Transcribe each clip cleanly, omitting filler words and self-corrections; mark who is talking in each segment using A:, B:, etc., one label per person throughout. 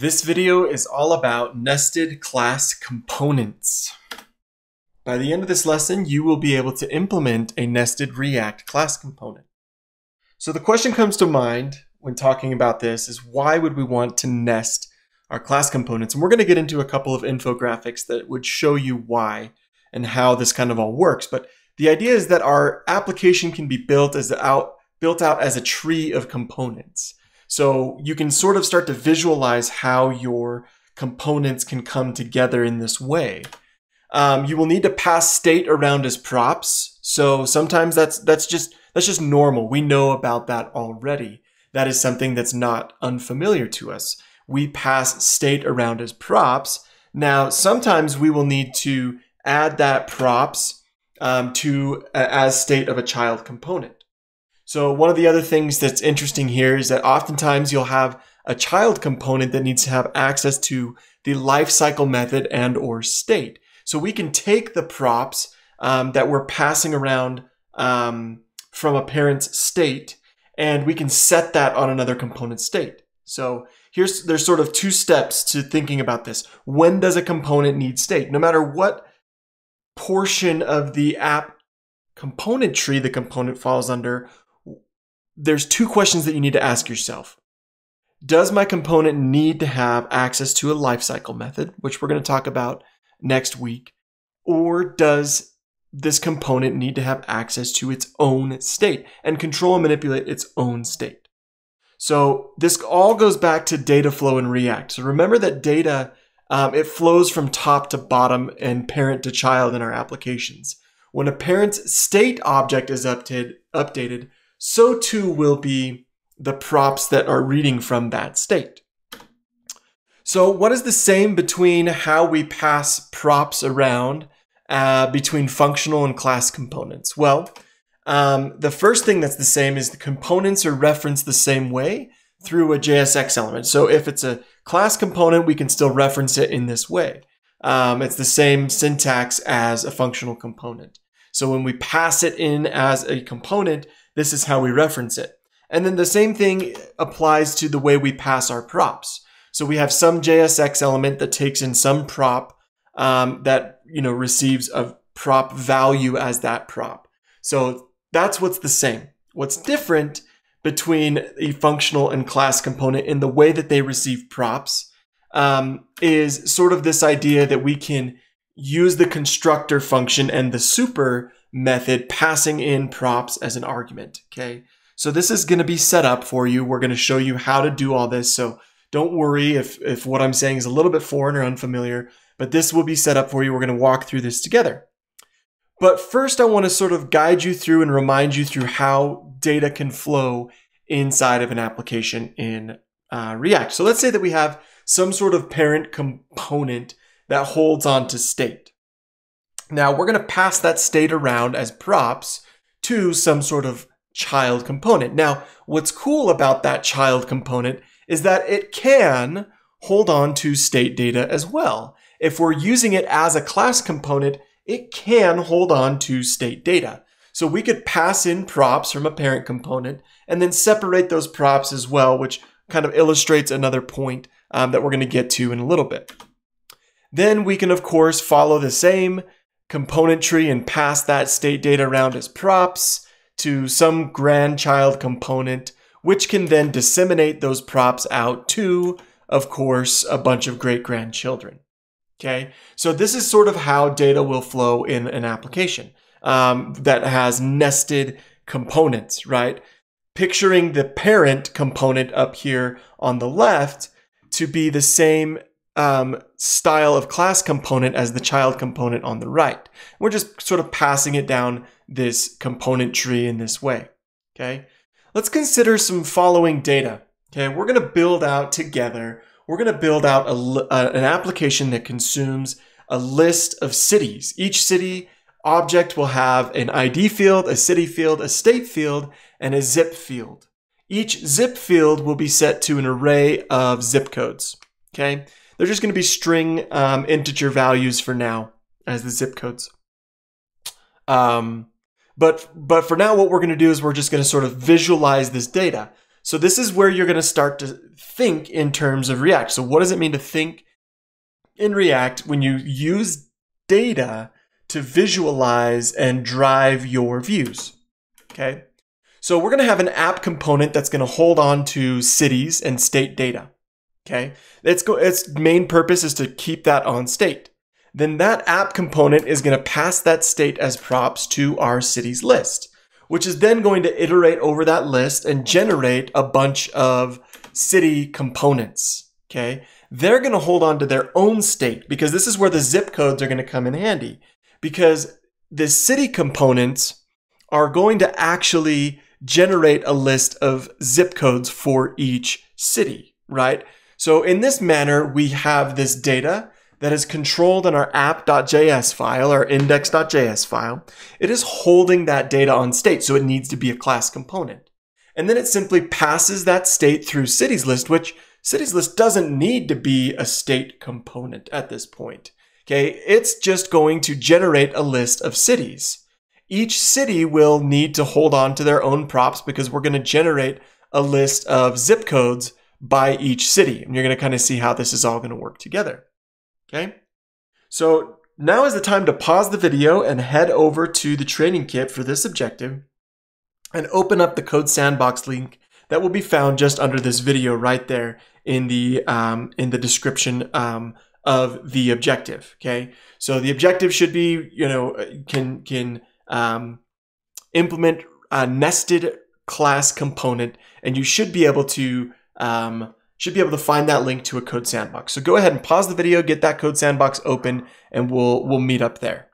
A: This video is all about nested class components. By the end of this lesson, you will be able to implement a nested React class component. So the question comes to mind when talking about this is why would we want to nest our class components? And we're going to get into a couple of infographics that would show you why and how this kind of all works. But the idea is that our application can be built out as a tree of components. So you can sort of start to visualize how your components can come together in this way. You will need to pass state around as props. So sometimes that's just normal. We know about that already. That is something that's not unfamiliar to us. We pass state around as props. Now, sometimes we will need to add that props as state of a child component. So one of the other things that's interesting here is that oftentimes you'll have a child component that needs to have access to the lifecycle method and or state. So we can take the props that we're passing around from a parent's state, and we can set that on another component state. So there's sort of two steps to thinking about this. When does a component need state? No matter what portion of the app component tree the component falls under, there's two questions that you need to ask yourself. Does my component need to have access to a lifecycle method, which we're going to talk about next week, or does this component need to have access to its own state and control and manipulate its own state? So this all goes back to data flow in React. So remember that data, it flows from top to bottom and parent to child in our applications. When a parent's state object is updated, so too will be the props that are reading from that state. So what is the same between how we pass props around between functional and class components? Well, the first thing that's the same is the components are referenced the same way through a JSX element. So if it's a class component, we can still reference it in this way. It's the same syntax as a functional component. So when we pass it in as a component, this is how we reference it. And then the same thing applies to the way we pass our props. So we have some JSX element that takes in some prop that receives a prop value as that prop. So that's what's the same. What's different between a functional and class component in the way that they receive props is sort of this idea that we can use the constructor function and the super method passing in props as an argument, okay? So this is going to be set up for you. We're going to show you how to do all this. So don't worry if what I'm saying is a little bit foreign or unfamiliar, but this will be set up for you. We're going to walk through this together. But first, I want to sort of guide you through and remind you through how data can flow inside of an application in React. So let's say that we have some sort of parent component that holds on to state. Now we're going to pass that state around as props to some sort of child component. Now, what's cool about that child component is that it can hold on to state data as well. If we're using it as a class component, it can hold on to state data. So we could pass in props from a parent component and then separate those props as well, which kind of illustrates another point that we're going to get to in a little bit. Then we can, of course, follow the same component tree and pass that state data around as props to some grandchild component, which can then disseminate those props out to, of course, a bunch of great-grandchildren. Okay, so this is sort of how data will flow in an application that has nested components, right? Picturing the parent component up here on the left to be the same style of class component as the child component on the right. We're just sort of passing it down this component tree in this way. Okay, let's consider some following data. Okay, we're going to build out together. We're going to build out an application that consumes a list of cities. Each city object will have an ID field, a city field, a state field, and a zip field. Each zip field will be set to an array of zip codes. Okay. They're just going to be string integer values for now as the zip codes. But for now, what we're going to do is we're just going to sort of visualize this data. So this is where you're going to start to think in terms of React. So what does it mean to think in React when you use data to visualize and drive your views? Okay. So we're going to have an app component that's going to hold on to cities and state data. Okay. Its main purpose is to keep that on state. Then that app component is going to pass that state as props to our cities list, which is then going to iterate over that list and generate a bunch of city components. Okay. They're going to hold on to their own state, because this is where the zip codes are going to come in handy, because the city components are going to actually generate a list of zip codes for each city, right? So in this manner, we have this data that is controlled in our app.js file, our index.js file. It is holding that data on state, so it needs to be a class component. And then it simply passes that state through cities list, which cities list doesn't need to be a state component at this point. Okay, it's just going to generate a list of cities. Each city will need to hold on to their own props, because we're going to generate a list of zip codes by each city. And you're going to kind of see how this is all going to work together. Okay, so now is the time to pause the video and head over to the training kit for this objective and open up the Code Sandbox link that will be found just under this video right there in the description of the objective. Okay, so the objective should be, can implement a nested class component, and you should be able to find that link to a Code Sandbox. So go ahead and pause the video, get that Code Sandbox open, and we'll meet up there.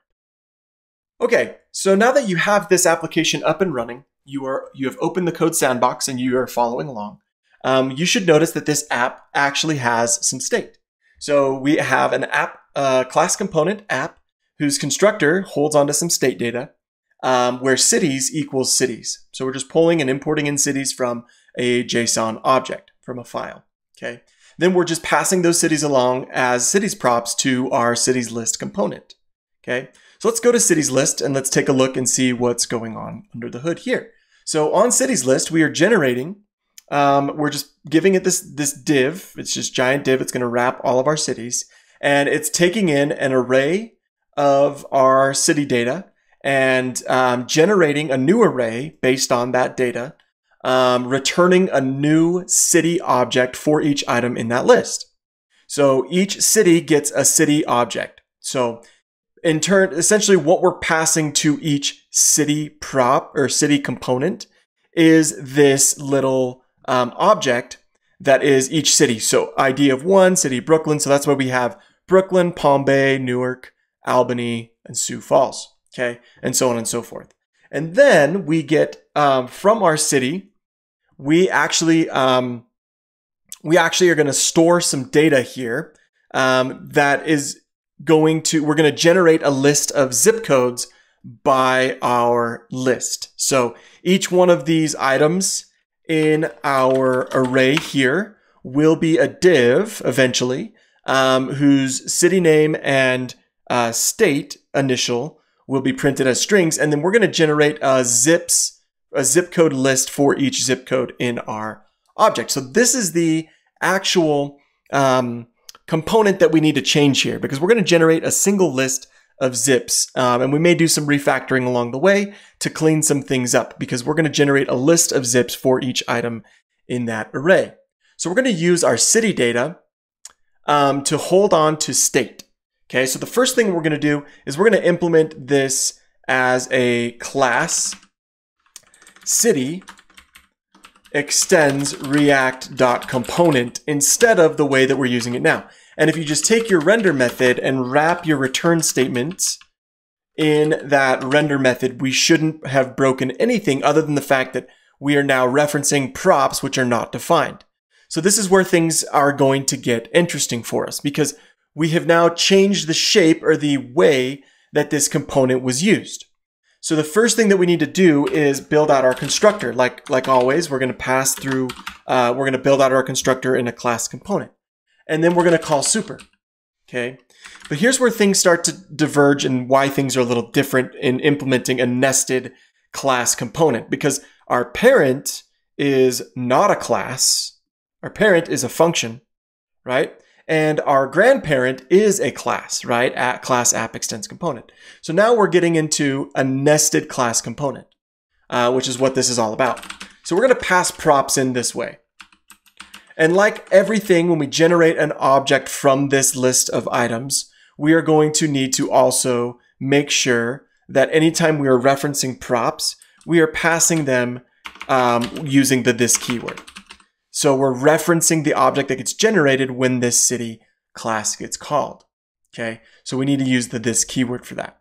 A: Okay, so now that you have this application up and running, you have opened the Code Sandbox and you are following along. You should notice that this app actually has some state. So we have an app class component app whose constructor holds onto some state data, where cities equals cities. So we're just pulling and importing in cities from a JSON object, from a file. Okay. Then we're just passing those cities along as cities props to our cities list component. Okay. So let's go to cities list and let's take a look and see what's going on under the hood here. So on cities list, we are generating, we're just giving it this div. It's just giant div. It's going to wrap all of our cities, and it's taking in an array of our city data and generating a new array based on that data, returning a new city object for each item in that list. So each city gets a city object. So in turn, essentially what we're passing to each city prop or city component is this little object that is each city. So ID of 1, city Brooklyn. So that's why we have Brooklyn, Palm Bay, Newark, Albany, and Sioux Falls. Okay, and so on and so forth. And then we get from our city, we actually are going to store some data here that is we're going to generate a list of zip codes by our list. So each one of these items in our array here will be a div eventually, whose city name and state initial will be printed as strings, and then we're going to generate a zip code list for each zip code in our object. So this is the actual component that we need to change here, because we're going to generate a single list of zips, and we may do some refactoring along the way to clean some things up, because we're going to generate a list of zips for each item in that array. So we're going to use our city data to hold on to state. Okay, so the first thing we're going to do is we're going to implement this as a class city extends react.component instead of the way that we're using it now. And if you just take your render method and wrap your return statements in that render method, we shouldn't have broken anything other than the fact that we are now referencing props which are not defined. So this is where things are going to get interesting for us, because we have now changed the shape or the way that this component was used. So the first thing that we need to do is build out our constructor. Like always, we're going to pass through, we're going to build out our constructor in a class component. And then we're going to call super. Okay. But here's where things start to diverge and why things are a little different in implementing a nested class component, because our parent is not a class. Our parent is a function, right? And our grandparent is a class, right? At class app extends component. So now we're getting into a nested class component, which is what this is all about. So we're going to pass props in this way. And like everything, when we generate an object from this list of items, we are going to need to also make sure that anytime we are referencing props, we are passing them using the this keyword. So we're referencing the object that gets generated when this city class gets called. Okay, so we need to use the this keyword for that.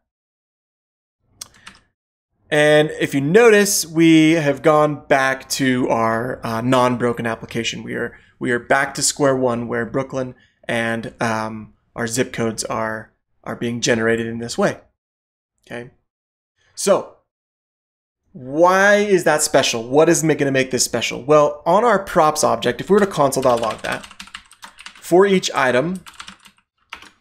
A: And if you notice, we have gone back to our non-broken application. We are back to square one where Brooklyn and our zip codes are being generated in this way. Okay, so why is that special? What is going to make this special? Well, on our props object, if we were to console.log that, for each item,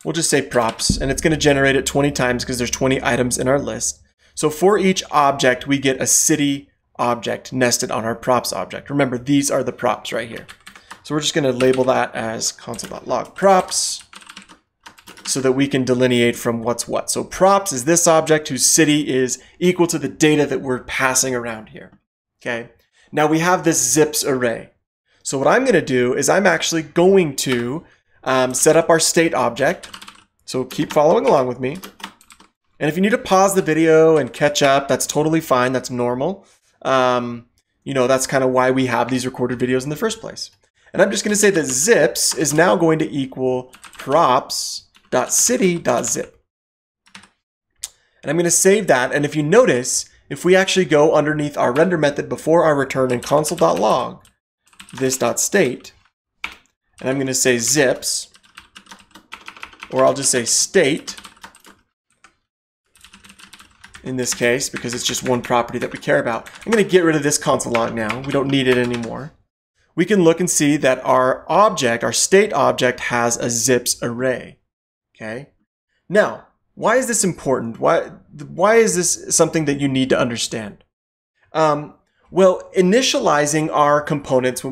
A: we'll just say props, and it's going to generate it 20 times because there's 20 items in our list. So for each object, we get a city object nested on our props object. Remember, these are the props right here. So we're just going to label that as console.log props so that we can delineate from what's what. So props is this object whose city is equal to the data that we're passing around here. Okay. Now we have this zips array. So what I'm going to do is I'm actually going to set up our state object. So keep following along with me. And if you need to pause the video and catch up, that's totally fine. That's normal. You know, that's kind of why we have these recorded videos in the first place. And I'm just going to say that zips is now going to equal props.city.zip. And I'm going to save that. And if you notice, if we actually go underneath our render method before our return in console.log, this.state, and I'm going to say zips, or I'll just say state, in this case, because it's just one property that we care about. I'm going to get rid of this console log now. We don't need it anymore. We can look and see that our object, our state object, has a zips array. Okay. Now, why is this important? Why is this something that you need to understand? Well, initializing our components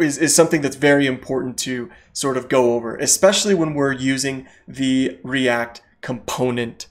A: is something that's very important to sort of go over, especially when we're using the React component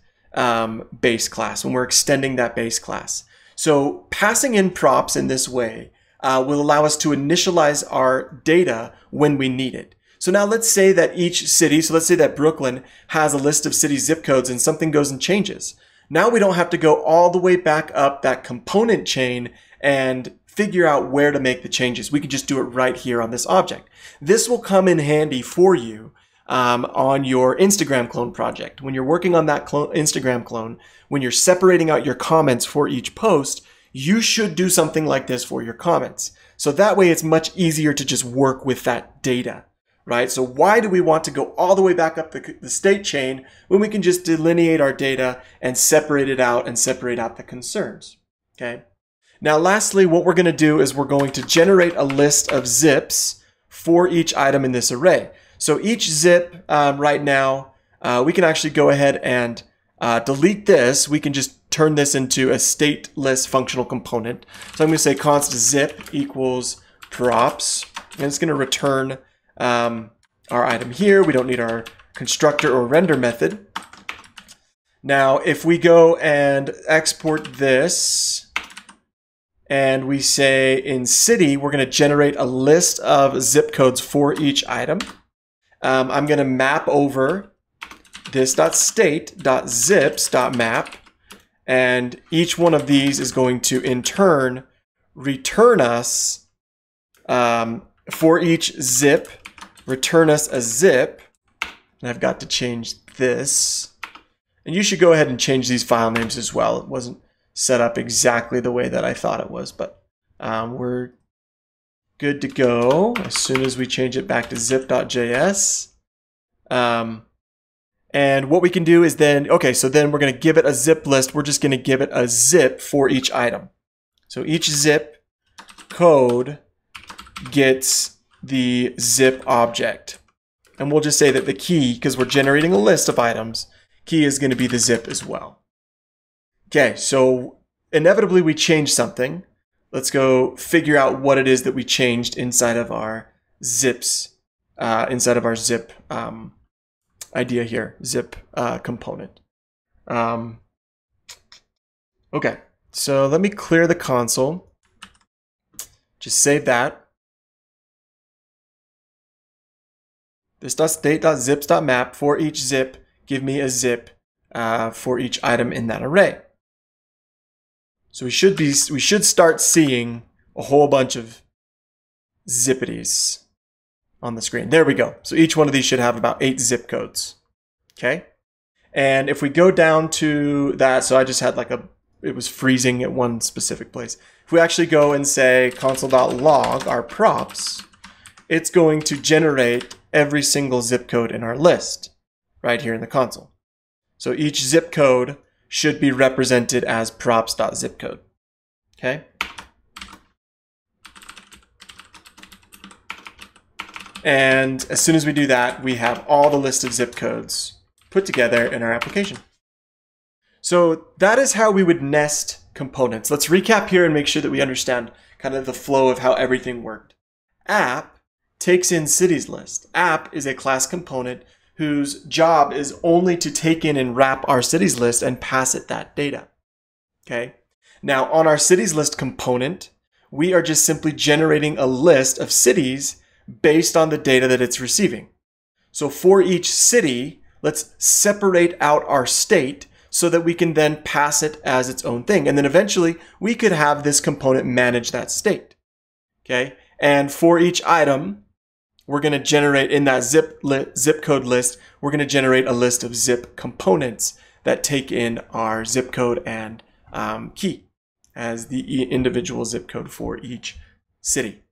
A: base class, when we're extending that base class. So passing in props in this way will allow us to initialize our data when we need it. So now let's say that each city, so let's say that Brooklyn has a list of city zip codes and something goes and changes. Now we don't have to go all the way back up that component chain and figure out where to make the changes. We can just do it right here on this object. This will come in handy for you on your Instagram clone project. When you're working on that Instagram clone, when you're separating out your comments for each post, you should do something like this for your comments. So that way it's much easier to just work with that data, right? So why do we want to go all the way back up the state chain when we can just delineate our data and separate it out and separate out the concerns, okay? Now, lastly, what we're going to do is we're going to generate a list of zips for each item in this array. So each zip right now, we can actually go ahead and delete this. We can just turn this into a stateless functional component. So I'm going to say const zip equals props, and it's going to return our item here. We don't need our constructor or render method. Now, if we go and export this, and we say in city, we're going to generate a list of zip codes for each item. I'm going to map over this.state.zips.map, and each one of these is going to in turn return us, for each zip, return us a zip. And I've got to change this. And you should go ahead and change these file names as well. It wasn't set up exactly the way that I thought it was, but we're good to go as soon as we change it back to zip.js. And what we can do is then, okay, so then we're going to give it a zip list. We're just going to give it a zip for each item. So each zip code gets the zip object. And we'll just say that the key, because we're generating a list of items, key is going to be the zip as well. Okay, so inevitably we change something. let's go figure out what it is that we changed inside of our zips, inside of our zip idea here, zip component. Okay, so let me clear the console. Just save that. This.state.zips.map for each zip, give me a zip for each item in that array. So we should start seeing a whole bunch of zippities on the screen. There we go. So each one of these should have about 8 zip codes. Okay. And if we go down to that, so I just had it was freezing at one specific place. If we actually go and say console.log our props, it's going to generate every single zip code in our list right here in the console. So each zip code should be represented as props.zipcode. Okay? And as soon as we do that, we have all the list of zip codes put together in our application. So that is how we would nest components. Let's recap here and make sure that we understand kind of the flow of how everything worked. App takes in cities list. App is a class component whose job is only to take in and wrap our cities list and pass it that data. Okay. Now on our cities list component, we are just simply generating a list of cities based on the data that it's receiving. So for each city, let's separate out our state so that we can then pass it as its own thing. And then eventually we could have this component manage that state. Okay. And for each item, we're going to generate in that zip code list, we're going to generate a list of zip components that take in our zip code and key as the individual zip code for each city.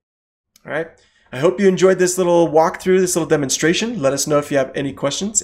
A: All right. I hope you enjoyed this little walkthrough, this little demonstration. Let us know if you have any questions.